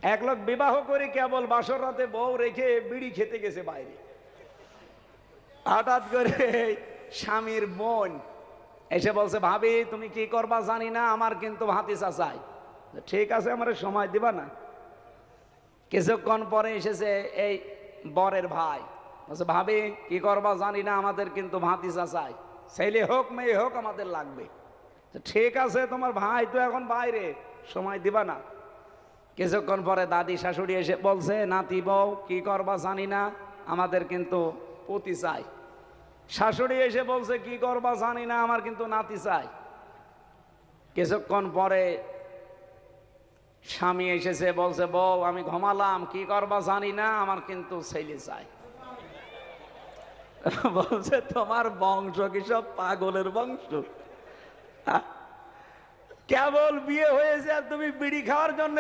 এক লোক বিবাহ করে কেবল বাসর রাতে বউ রেখে বিড়ি খেতে গেছে বাইরে। হঠাৎ করে স্বামীর বোন এসে বলছে, ভাবি তুমি কি করবা জানি না, আমার কিন্তু ভাতিজা চাই। ঠিক আছে, আমার সময় দিবা না? কিছুক্ষণ পরে এসেছে এই বরের ভাই, বলছে ভাবি কি করবা জানি না, আমাদের কিন্তু ভাতিজা চাই, ছেলে হোক মেয়ে হোক আমাদের লাগবে। ঠিক আছে, তোমার ভাই তো এখন বাইরে, সময় দিবা না? কিছুক্ষণ পরে দাদি শাশুড়ি এসে বলছে, নাতি বউ কি করবা জানি না, আমাদের কিন্তু পতি চাই। শাশুড়ি এসে বলছে, কি করবা জানি না, আমার কিন্তু নাতি চাই। কিছুক্ষণ পরে স্বামী এসেছে, বলছে বউ আমি ঘুমালাম, কি করবা জানি না, আমার কিন্তু ছেলে চাই। বলছে তোমার বংশ কি সব পাগলের বংশ? কেবল বিয়ে হয়েছে আর তুমি বিড়ি খাওয়ার জন্য